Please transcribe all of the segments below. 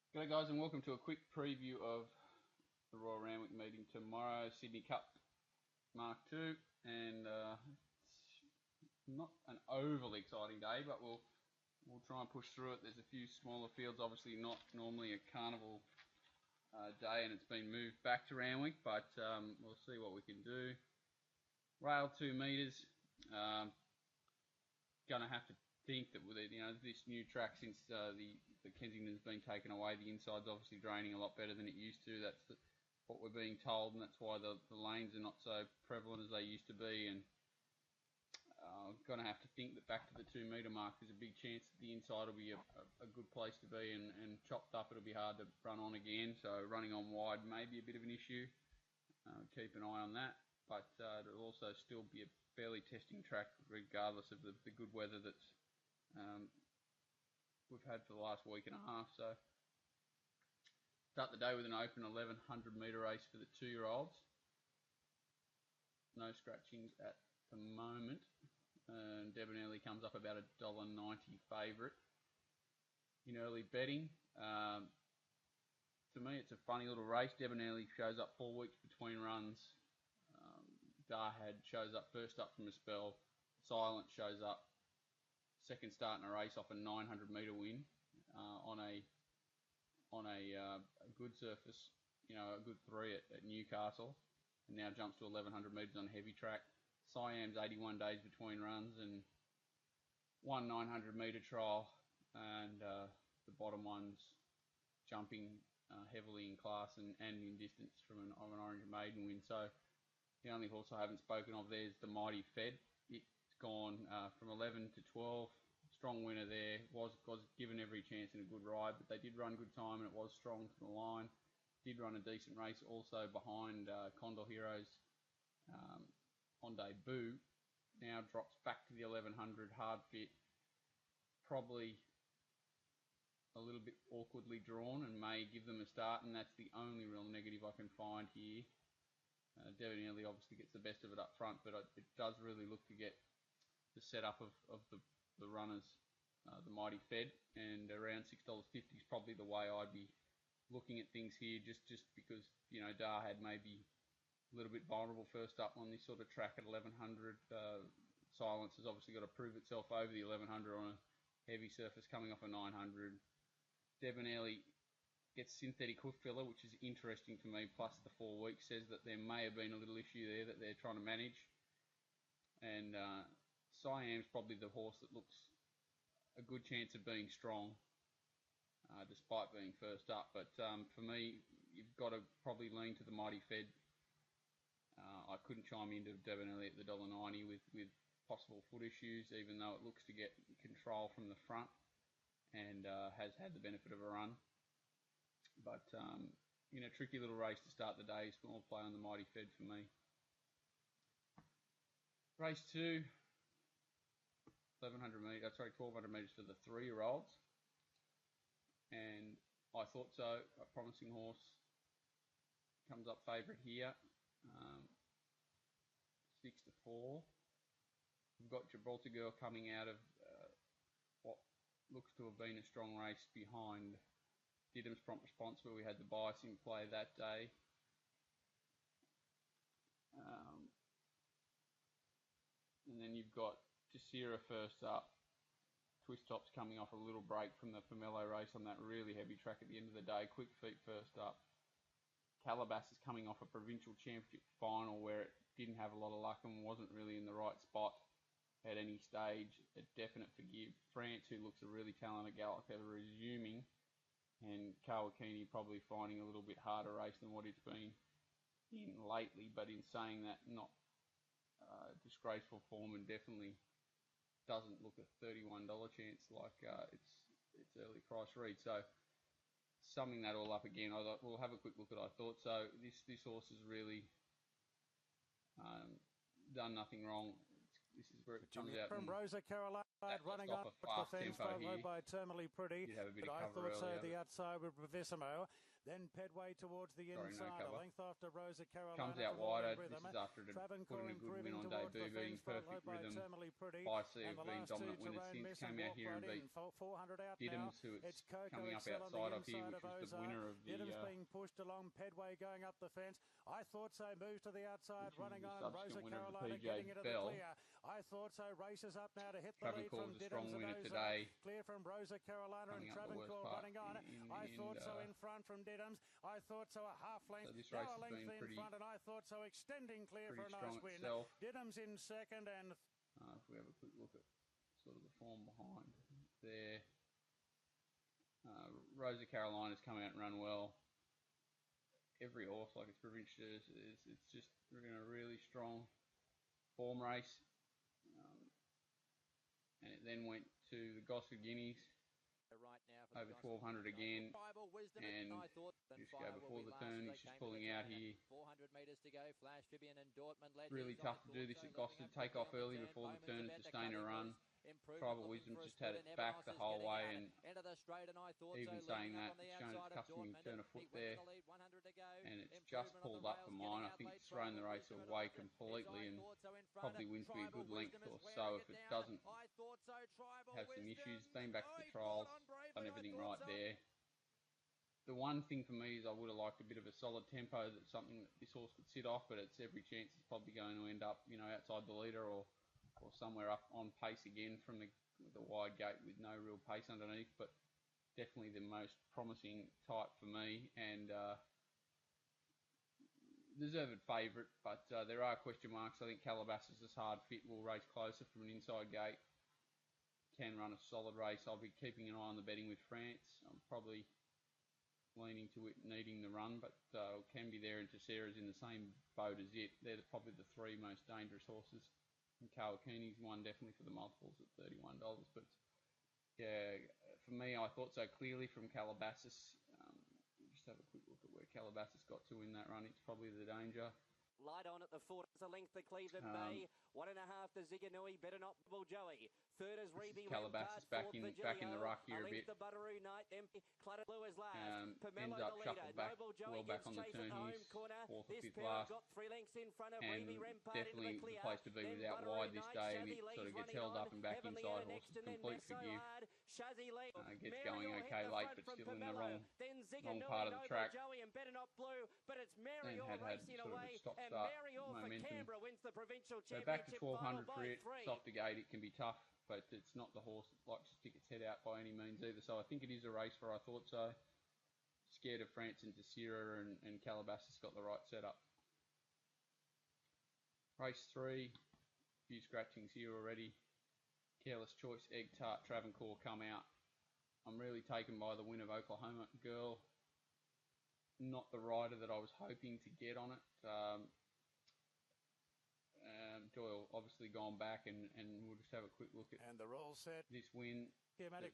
G'day guys, and welcome to a quick preview of the Royal Randwick meeting tomorrow, Sydney Cup Mark II, and it's not an overly exciting day, but we'll try and push through it. There's a few smaller fields, obviously not normally a carnival day, and it's been moved back to Randwick, but we'll see what we can do. Rail 2 metres. Gonna have to think that with it, this new track since the Kensington's been taken away, the inside's obviously draining a lot better than it used to. That's what we're being told, and that's why the lanes are not so prevalent as they used to be. And gonna have to think that back to the 2 metre mark, there's a big chance that the inside will be a good place to be, and chopped up it'll be hard to run on again. So running on wide may be a bit of an issue. Keep an eye on that, but it'll also still be a fairly testing track regardless of the good weather that's we've had for the last week and a half. So start the day with an open 1100 metre race for the 2-year-olds. No scratchings at the moment. Debonairly comes up about $1.90 favourite in early betting. To me, it's a funny little race. Debonairly shows up 4 weeks between runs. Darhad shows up first up from a spell. Silent shows up second start in a race off a 900 metre win on a good surface, a good 3 at Newcastle, and now jumps to 1100 metres on heavy track. Siam's 81 days between runs and one 900 metre trial, and the bottom one's jumping heavily in class and in distance from an Orange Maiden win. So the only horse I haven't spoken of there is the Mighty Fed. It's gone from 11 to 12. Strong winner there. Was given every chance in a good ride, but they did run good time and it was strong to the line. Did run a decent race also behind Condor Heroes on debut. Now drops back to the 1100, hard fit. Probably a little bit awkwardly drawn and may give them a start, and that's the only real negative I can find here. Debonairly obviously gets the best of it up front, but it does really look to get the setup of the runners, the Mighty Fed, and around $6.50 is probably the way I'd be looking at things here, just because Darhad may be a little bit vulnerable first up on this sort of track at 1100. Silence has obviously got to prove itself over the 1100 on a heavy surface coming off a 900. Debonairly gets synthetic hoof filler, which is interesting to me, plus the 4 weeks. Says that there may have been a little issue there that they're trying to manage. And Siam's probably the horse that looks a good chance of being strong, despite being first up. But for me, you've got to probably lean to the Mighty Fed. I couldn't chime into Debonairly at the $1.90 with possible foot issues, even though it looks to get control from the front and has had the benefit of a run. But in a tricky little race to start the day, small play on the Mighty Fed for me. Race 2, 1200 metres for the 3-year-olds. And I thought so. A promising horse comes up favourite here, 6 to 4. We've got Gibraltar Girl coming out of what looks to have been a strong race behind Didham's Prompt Response, where we had the bias in play that day. And then you've got Jazeera first up. Twist Top's coming off a little break from the Pomelo race on that really heavy track at the end of the day. Quick Feet first up. Calabas is coming off a provincial championship final where it didn't have a lot of luck and wasn't really in the right spot at any stage. A definite forgive. France, who looks a really talented galloper, resuming, and Kawakini probably finding a little bit harder race than what it's been in lately. But in saying that, not disgraceful form, and definitely doesn't look a $31 chance like its early price read. So summing that all up again, we'll have a quick look at I thought. So this horse has really done nothing wrong. This is where it comes out from and Rosa Caroline running off up a the fast fence tempo here. by Termally Pretty. Did have a bit But of I cover thought so earlier. the outside with Bravissimo. Then Pedway towards the Sorry, no inside. cover. A length after Rosa Carolina. Comes out from All wider. In This Rhythm. is after it had put in a good win on towards debut, the being fence, followed perfect by rhythm. Terminally Pretty. Bicey And have the been last two, dominant winners Terrain since. Miss Came and out Walk here and Right beat in. 400 out Diddums, now. who It's it's Coco coming up Excel on the outside of here, inside which of was the Ozar. winner of the Diddums being pushed along. Pedway going up the fence. I thought so. Moves to the outside, running on. Rosa Carolina getting into the clear. I thought so. Races up now to hit the lead from Diddums and Ozar. Clear from Rosa Carolina and Travancore running on. I thought so in front from Diddums. I thought so a half length. So this now race a has length been in front, and I thought so extending clear for a nice win. Itself. Diddums in second, and if we have a quick look at sort of the form behind there, Rosa Carolina's come out and run well. Every horse, like its provincial, it's just in a really strong form race. And it then went to the Gosford Guineas, over 1200 again, and just go before the turn. He's just pulling out here. 400 metres to go. Flash Vivian and Dortmund led. Really tough to do this at Gosford. Take off early before the turn and sustain a run. Tribal Wisdom just had it back the whole way, and even saying that, it's shown its custom to turn a foot there, and it's just pulled up for mine. I think it's thrown the race away completely, and probably wins me a good length or so if it doesn't have some issues. Been back to the trials, done everything right there. The one thing for me is I would have liked a bit of a solid tempo. That's something that this horse could sit off, but it's every chance it's probably going to end up, outside the leader or somewhere up on pace again from the wide gate with no real pace underneath. But definitely the most promising type for me, and deserved favourite. But there are question marks. I think Calabasas is hard fit. Will race closer from an inside gate. Can run a solid race. I'll be keeping an eye on the betting with France. I'm probably leaning to it needing the run, but can be there, and Tessera's in the same boat as it. They're probably the three most dangerous horses. And Kawakini's one definitely for the multiples at $31. But yeah, for me, I thought so clearly from Calabasas. Just have a quick look at where Calabasas got to in that run. It's probably the danger. Light on at the foot. It's a length to Cleveland Bay. 1.5 to Ziganui. Better not Bull Joey. Third is Reby Calabasas back in the ruck here a bit. The Butteroo Night. Then Clutter Blue is last. Ends up shuffled back well back on the turn. He's fourth or fifth last. Got 3 lengths in front of And Reby Rempart definitely into the the place to be without wide this day, and it sort of gets held up and back inside horses. Complete forgive. Gets going okay late, but still in the wrong part of the track. And had sort of a stop-start momentum. So back to 1200 for it. Softer gate, it can be tough, but it's not the horse that likes to stick its head out by any means either. So I think it is a race for I thought so. Scared of France and Tessera, and Calabasas got the right setup. Race 3, few scratchings here already. Careless Choice, Egg Tart, Travancore come out. I'm really taken by the win of Oklahoma Girl. Not the rider that I was hoping to get on it. Doyle obviously gone back, and we'll just have a quick look at and they're all set. This win.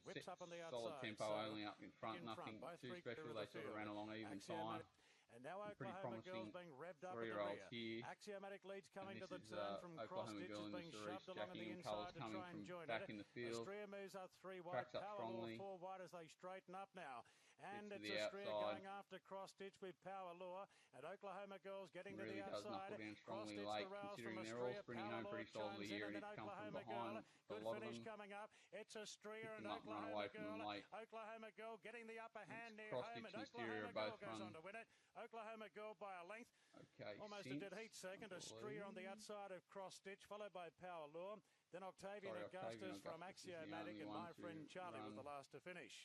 Whips up on the outside. Solid tempo, so only up in front, nothing too special. They sort of ran along even time. And now Oklahoma Girl's being revved up at the Three-year-olds rear. here. Axiomatic leads coming to the is, turn from Cross Oklahoma Ditch Girl is in the being Cerise, shoved along on the Jackie inside to coming try and from join back it. in the field. Astria moves up 3 wide. Tracks up Power strongly. Lure 4 wide as they straighten up now. And Gets it's to the Astria outside. going after Cross Ditch with Power Lure. And Oklahoma Girl's getting Really to the does outside. knuckle down Cross strongly Ditch late, the rouse from considering they're all Astria. sprinting Power home Lure pretty solidly chimes here, in, and and it's come from Oklahoma Girl. behind a Good lot of finish them. coming up. It's Astria and Not run Oklahoma away from Girl. them late. Oklahoma Girl getting the upper hand near Cross home, Ditch and and Astria Oklahoma are Girl both goes run. on to win it. Oklahoma Girl by a length. Okay, Almost a dead heat second. Astria on the outside of Cross Ditch, followed by Power Lure. Then Octavian Augustus from Axiomatic, and my friend Charlie was the last to finish.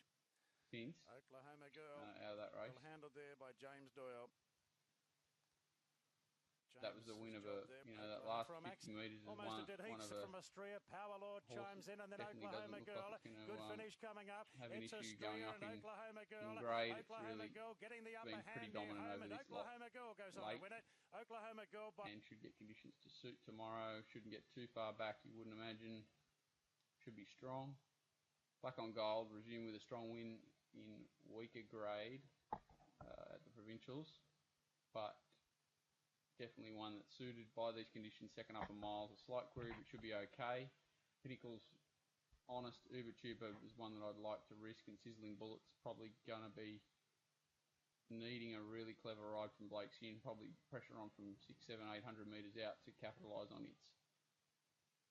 Since Oklahoma Girl out of that race. well handled there by James Doyle. That was the win of that last 50 metres is almost one a dead heat of from Astria. Power Lord chimes in, and then Oklahoma Girl. Like Good finish coming up. It's Astria and Oklahoma Girl. grade. Oklahoma It's Girl getting the upper been hand pretty near dominant home, over and this lot. Oklahoma Girl goes on to win it. Oklahoma Girl by... And should get conditions to suit tomorrow. Shouldn't get too far back, you wouldn't imagine. Should be strong. Black on Gold resumed with a strong win in weaker grade at the provincials, but definitely one that's suited by these conditions. Second upper miles, a slight query, but should be okay. Pinnacle's Honest Uber Tuber is one that I'd like to risk, and Sizzling Bullet's probably going to be needing a really clever ride from Blake Shin, probably pressure on from 600, 700, 800 metres out to capitalise on its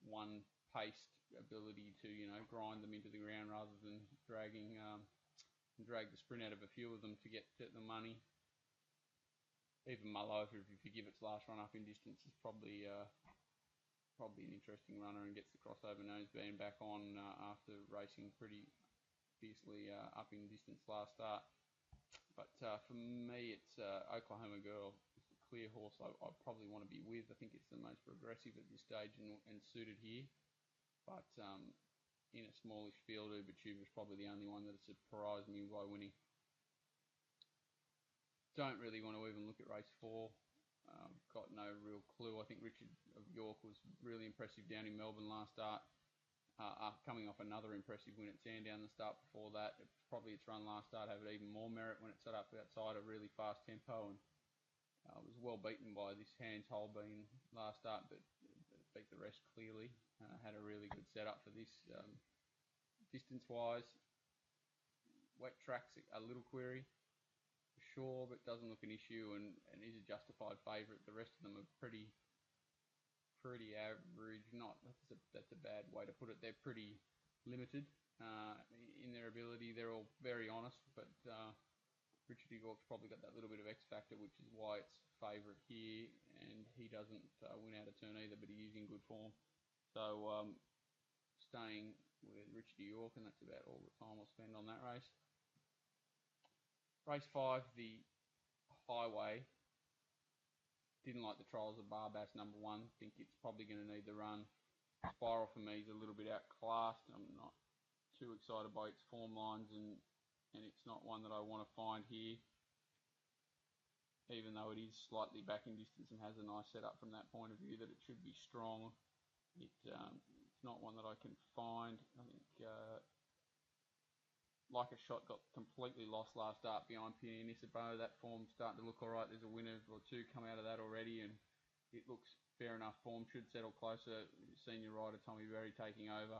one-paced ability to, grind them into the ground rather than drag the sprint out of a few of them to get to the money. Even Mullover, if you give its last run up in distance, is probably an interesting runner and gets the crossover noseband back on after racing pretty fiercely up in distance last start. But for me, it's Oklahoma Girl. It's a clear horse I probably want to be with. I think it's the most progressive at this stage and suited here. But in a smallish field, Ubatuba is probably the only one that has surprised me by winning. Don't really want to even look at race 4. Got no real clue. I think Richard of York was really impressive down in Melbourne last start. Coming off another impressive win at Sandown the start before that. Probably its run last start had even more merit when it set up outside a really fast tempo and was well beaten by this Hans Holbein last start, but beat the rest clearly. Had a really good setup for this. Distance-wise, wet track's a little query, for sure, but doesn't look an issue and is a justified favourite. The rest of them are pretty average. That's a bad way to put it. They're pretty limited in their ability. They're all very honest, but Richard of York's probably got that little bit of X factor, which is why it's favourite here, and he doesn't win out of turn either, but he's in good form. So staying with Richard of York, and that's about all the time I'll spend on that race. Race 5, the Highway. Didn't like the trials of Barbass number 1. Think it's probably going to need the run. Spiral for me is a little bit outclassed. I'm not too excited by its form lines, and it's not one that I want to find here. Even though it is slightly back in distance and has a nice setup from that point of view that it should be strong, it's not one that I can find. I think Like a Shot got completely lost last start behind Pianisabo. That form's starting to look alright. There's a winner or two come out of that already, and it looks fair enough. Form should settle closer. Senior rider Tommy Berry taking over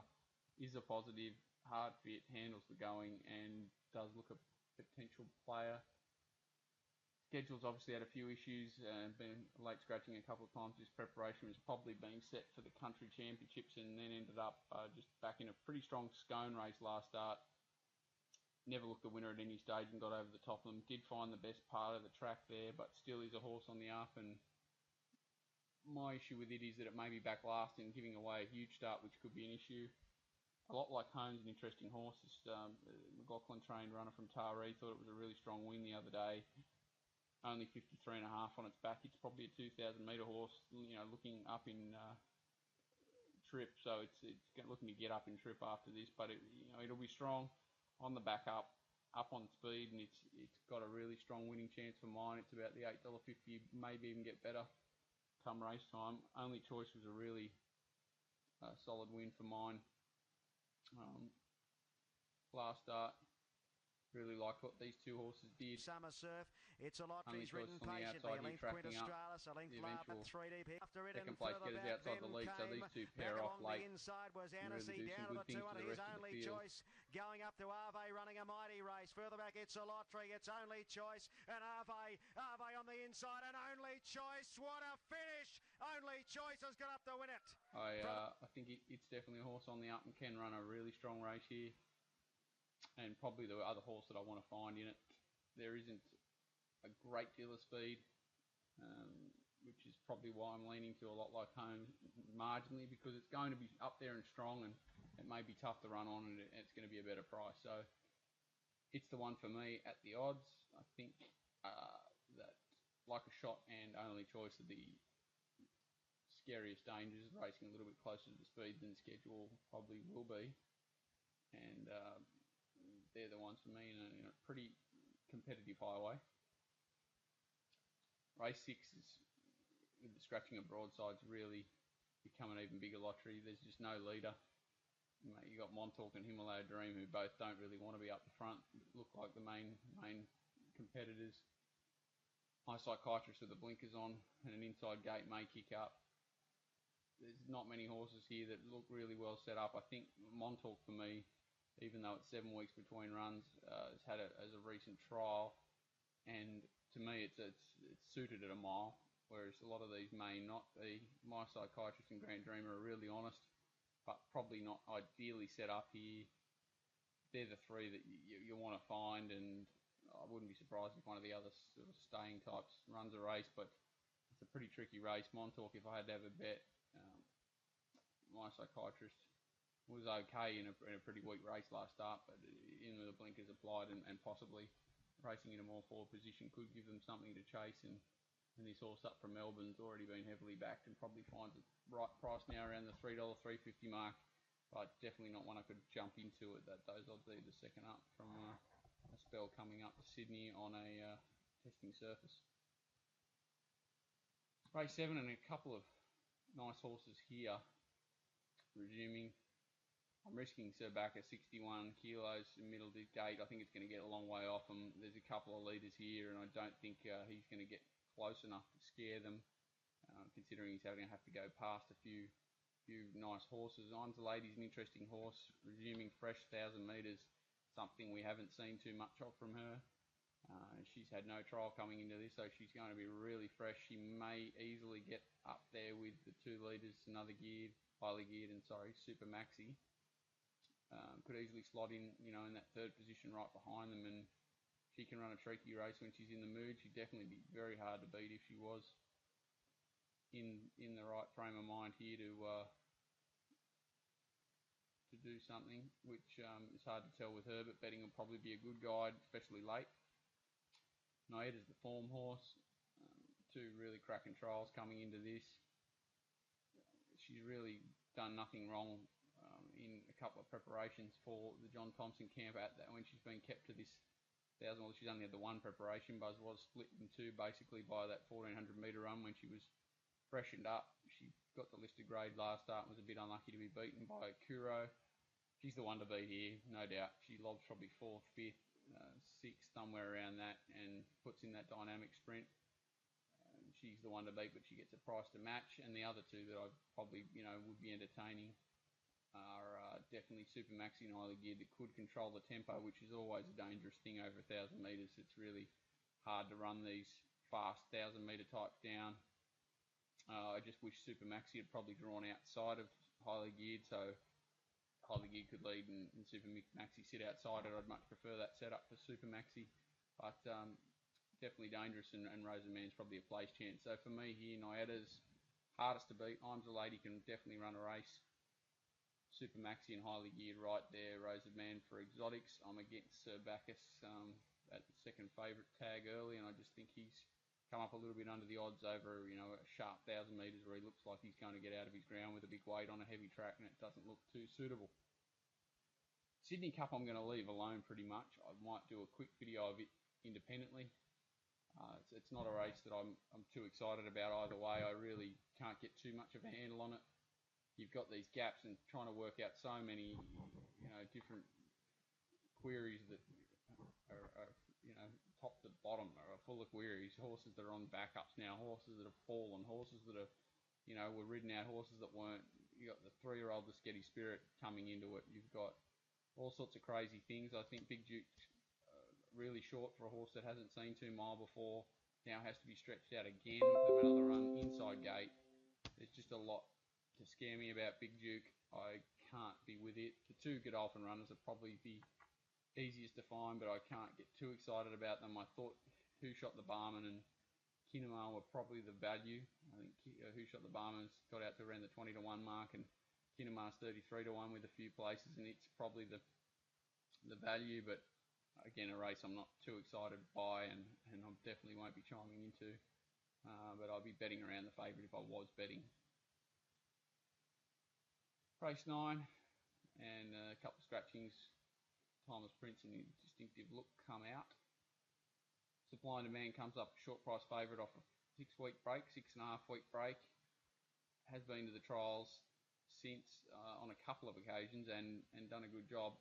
is a positive. Hard fit, handles the going, and does look a potential player. Schedule's obviously had a few issues and been late scratching a couple of times. His preparation was probably being set for the country championships and then ended up just back in a pretty strong scone race last start. Never looked the winner at any stage and got over the top of them. Did find the best part of the track there, but still is a horse on the up. And my issue with it is that it may be back last and giving away a huge start, which could be an issue. A lot like Holmes, an interesting horse. McLaughlin trained runner from Taree thought it was a really strong win the other day. Only 53.5 on its back. It's probably a 2,000 metre horse, looking up in trip. So it's looking to get up in trip after this, but it'll be strong on the back up on speed, and it's got a really strong winning chance for mine. It's about the $8.50, maybe even get better come race time. Only Choice was a really solid win for mine last start. Really like what these two horses did. Summer Surf, it's a lot. He's ridden patiently. A length Quint Australis, a length Larp at 3 deep. After it, second place getters outside the lead, so these two pair off late. The inside was Annecy down to the 200. His only choice going up to Ave, running a mighty race. Further back, it's a lottery. It's Only Choice and Ave on the inside, and Only Choice. What a finish! Only Choice has got up to win it. I think it's definitely a horse on the up and can run a really strong race here. And probably the other horse that I want to find in it. There isn't a great deal of speed, which is probably why I'm leaning to a lot like Holmes marginally, because it's going to be up there and strong, and it may be tough to run on, and it's going to be a better price. So it's the one for me at the odds. I think that Like a Shot and Only Choice are the scariest dangers, racing a little bit closer to the speed than schedule probably will be. And they're the ones for me in a pretty competitive highway. Race 6 is, with the scratching of broadsides, really become an even bigger lottery. There's just no leader. You got Montauk and Himalaya Dream, who both don't really want to be up the front. Look like the main competitors. My Psychiatrist with the blinkers on and an inside gate may kick up. There's not many horses here that look really well set up. I think Montauk for me, even though it's 7 weeks between runs, has had it as a recent trial. and to me it's suited at a mile, whereas a lot of these may not be. My Psychiatrist and Grand Dreamer are really honest, but probably not ideally set up here. They're the three that you want to find, and I wouldn't be surprised if one of the other sort of staying types runs a race, but it's a pretty tricky race. Montauk, if I had to have a bet, My Psychiatrist was okay in a pretty weak race last start, but in with the blinkers applied and possibly racing in a more forward position could give them something to chase, and this horse up from Melbourne's already been heavily backed and probably finds the right price now around the $3, $3.50 mark, but definitely not one I could jump into at those odds either. Second up from a spell coming up to Sydney on a testing surface. Race 7 and a couple of nice horses here. Resuming, I'm risking Sir Bacchus 61 kilos in middle gate. I think it's going to get a long way off him. There's a couple of leaders here, and I don't think he's going to get close enough to scare them, considering he's having to have to go past a few nice horses. I'm the Lady's an interesting horse, resuming fresh 1,000 metres, something we haven't seen too much of from her. She's had no trial coming into this, so she's going to be really fresh. She may easily get up there with the two leaders, another geared, highly geared, and Super Maxi. Could easily slot in, in that third position right behind them, and she can run a tricky race when she's in the mood. She'd definitely be very hard to beat if she was in the right frame of mind here to do something, which is hard to tell with her, but betting will probably be a good guide, especially late. Noeda's the form horse. Two really cracking trials coming into this. She's really done nothing wrong in a couple of preparations for the John Thompson camp at that when she's been kept to this 1,000. Well, she's only had the one preparation. Buzz was split in two basically by that 1,400 metre run when she was freshened up. She got the listed grade last start and was a bit unlucky to be beaten by Kuro. She's the one to beat here, no doubt. She lobs probably 4th, 5th, 6th, somewhere around that, and puts in that dynamic sprint. She's the one to beat, but she gets a price to match. And the other two that I probably, would be entertaining are definitely Super Maxi and highly geared that could control the tempo, which is always a dangerous thing over 1,000 metres. It's really hard to run these fast 1,000 metre types down. I just wish Super Maxi had probably drawn outside of highly geared, so highly geared could lead and Super Maxi sit outside it. I'd much prefer that setup for Super Maxi, but definitely dangerous, and Rosamand's probably a place chance. So for me here, Noeda's hardest to beat. I'm the Lady can definitely run a race. Super Maxi and highly geared right there. Rosamand for exotics. I'm against Sir Bacchus at the second favourite tag early, and I just think he's come up a little bit under the odds over a sharp 1,000 metres where he looks like he's going to get out of his ground with a big weight on a heavy track, and it doesn't look too suitable. Sydney Cup I'm going to leave alone pretty much. I might do a quick video of it independently. It's not a race that I'm too excited about either way. I really can't get too much of a handle on it. You've got these gaps and trying to work out so many, different queries that are top to bottom are full of queries. Horses that are on backups now, horses that have fallen, horses that have, were ridden out, horses that weren't. You got the 3-year-old, the Sketty Spirit coming into it. You've got all sorts of crazy things. I think Big Duke's really short for a horse that hasn't seen 2 mile before. Now has to be stretched out again with another run inside gate. There's just a lot to scare me about Big Duke. I can't be with it. The 2 Godolphin runners are probably the easiest to find, but I can't get too excited about them. I thought Who Shot the Barman and Kinema were probably the value. I think Who Shot the Barman's got out to around the 20 to 1 mark, and Kinema's 33 to 1 with a few places, and it's probably the value, but again, a race I'm not too excited by, and I definitely won't be chiming into, but I'll be betting around the favourite if I was betting. Race 9, and a couple of scratchings. Timeless Prince and his distinctive look come out. Supply and Demand comes up short price favourite off a 6-week break, 6.5-week break. Has been to the trials since on a couple of occasions and done a good job.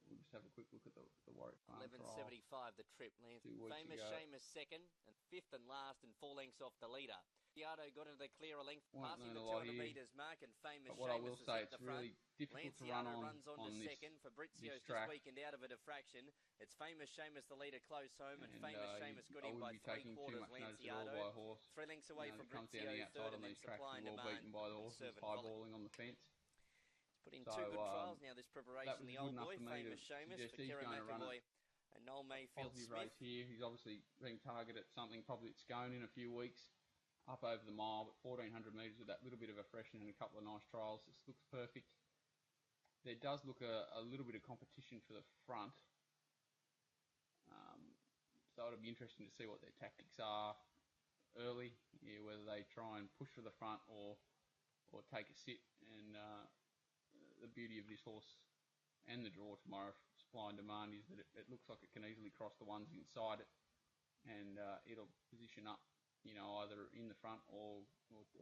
we'll just have a quick look at the Warwick Farm trial. 11.75 the trip length. 2 weeks Famous ago. Seamus second and fifth and last and 4 lengths off the leader. Diardo got into the clearer length, passing the 200 metres mark, and Famous But what I Seamus will say, is it's at the front. really difficult to Lanciano run runs on to this second. Fabrizio's this track. just weakened out of a diffraction. It's Famous Seamus the leader close home, and Famous Seamus got I in by wouldn't be taking too 3/4 much notice at all Lanciano. by a horse. 3 lengths away from Comes down Fabrizio the outside third, on and then these tracks, Supply and well Demand. beaten by the horses, Servant high Volley. balling on the fence. Put in So, 2 good trials now this that preparation. was The good old enough boy, for me to Famous Seamus, suggest for he's Kieran going to run McAvoy and Noel Mayfield positive Smith. race here. He's obviously being targeted at something probably at Scone in a few weeks, up over the mile, but 1,400 metres with that little bit of a freshen and a couple of nice trials. This looks perfect. There does look a little bit of competition for the front, so it'll be interesting to see what their tactics are early, whether they try and push for the front or take a sit. And the beauty of this horse and the draw tomorrow, Supply and Demand, is that it looks like it can easily cross the ones inside it, and it'll position up, either in the front or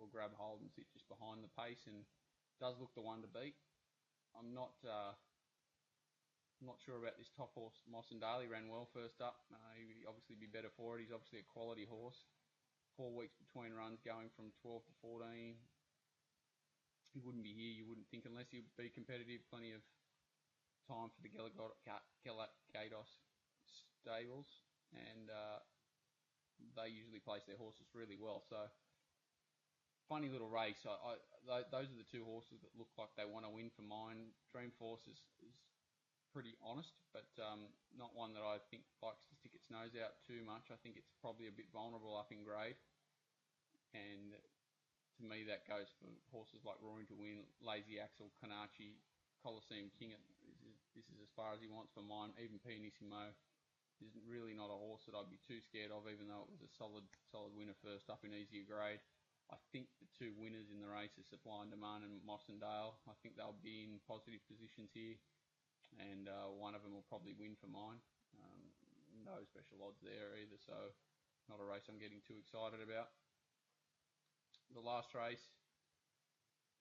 grab hold and sit just behind the pace, and does look the one to beat. I'm not sure about this top horse, Moss and Daly. Ran well first up. He'd obviously be better for it. He's obviously a quality horse. 4 weeks between runs, going from 12 to 14. He wouldn't be here, you wouldn't think, unless he'd be competitive. Plenty of time for the Galagados stables, and they usually place their horses really well. So, funny little race. Those are the 2 horses that look like they want to win for mine. Dreamforce is pretty honest, but not one that I think likes to stick its nose out too much. I think it's probably a bit vulnerable up in grade, and to me that goes for horses like Roaring to Win, Lazy Axel, Kanachi, Coliseum King. This is as far as he wants for mine. Even Pianissimo is really not a horse that I'd be too scared of, even though it was a solid winner first up in easier grade. I think the 2 winners in the race are Supply and Demand and Moss and Dale. I think they'll be in positive positions here, and one of them will probably win for mine. No special odds there either, so not a race I'm getting too excited about. The last race,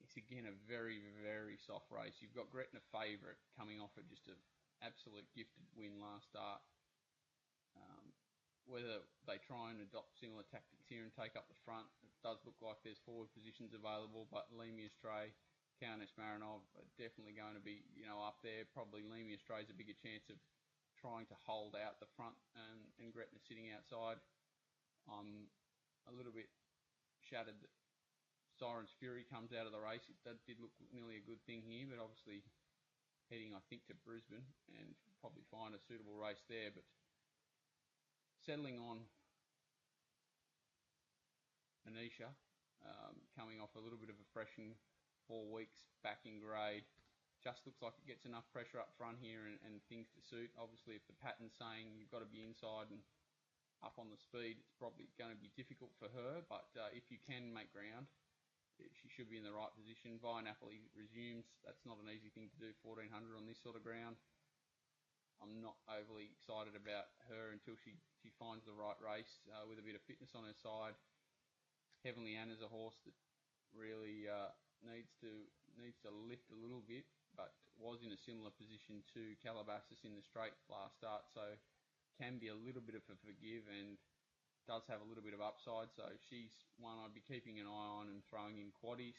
it's again a very, very soft race. You've got Gretna favourite coming off of just an absolute gifted win last start. Whether they try and adopt similar tactics here and take up the front, it does look like there's forward positions available, but Lemmy Stray, Countess Marinov are definitely going to be, up there. Probably Lemmy Stray's a bigger chance of trying to hold out the front and Gretna sitting outside. I'm a little bit shattered that Siren's Fury comes out of the race. That did look nearly a good thing here, but obviously heading, I think, to Brisbane and probably find a suitable race there. But settling on Anisha, coming off a little bit of a freshen, 4 weeks back in grade, just looks like it gets enough pressure up front here and things to suit. Obviously, if the pattern's saying you've got to be inside and up on the speed, it's probably going to be difficult for her, but if you can make ground, she should be in the right position. Vi Napoli resumes. That's not an easy thing to do, 1,400 on this sort of ground. I'm not overly excited about her until she finds the right race with a bit of fitness on her side. Heavenly Anna's a horse that really needs to lift a little bit, but was in a similar position to Calabasas in the straight last start, so can be a little bit of a forgive and does have a little bit of upside. So she's one I'd be keeping an eye on and throwing in quaddies.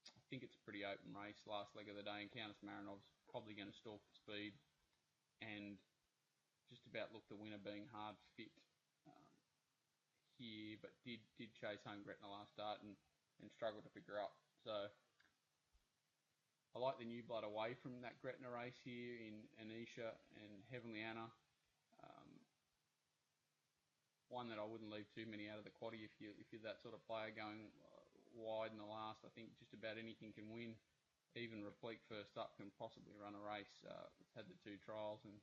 I think it's a pretty open race, last leg of the day, and Countess Marinov's probably going to stall for speed and just about look the winner being hard fit here, but did chase home Gretna last start and struggled to pick her up. So I like the new blood away from that Gretna race here in Anisha and Heavenly Anna. One that I wouldn't leave too many out of the quaddie if you're that sort of player going wide in the last. I think just about anything can win. Even Replique first up can possibly run a race. It's had the 2 trials and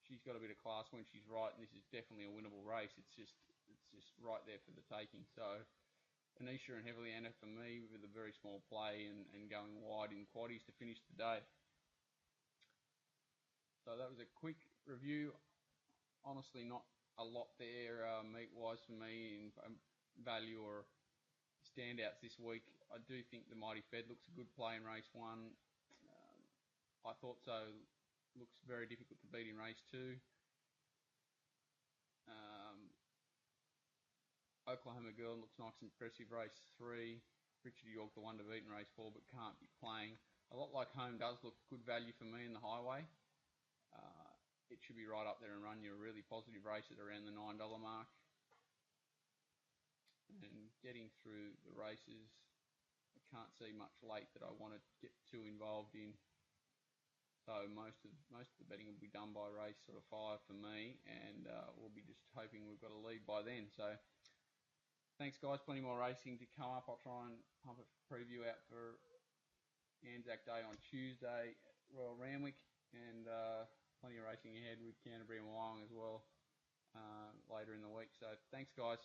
she's got a bit of class when she's right, and this is definitely a winnable race. It's just right there for the taking. So Anisha and Heavenly Anna for me with a very small play and going wide in quaddies to finish the day. So that was a quick review. Honestly, not a lot there meat-wise for me in value or standouts this week. I do think the Mighty Fed looks a good play in race 1. I thought so. Looks very difficult to beat in race 2. Oklahoma Girl looks nice and impressive race 3. Richard York the one to beat in race 4 but can't be playing. A lot like home does look good value for me in the highway. It should be right up there and run you a really positive race at around the $9 mark. And getting through the races, I can't see much late that I want to get too involved in. So most of the betting will be done by race sort of 5 for me, and we'll be just hoping we've got a lead by then. So thanks guys, plenty more racing to come up. I'll try and pump a preview out for Anzac Day on Tuesday at Royal Randwick, and plenty of racing ahead with Canterbury and Wyong as well later in the week. So thanks guys.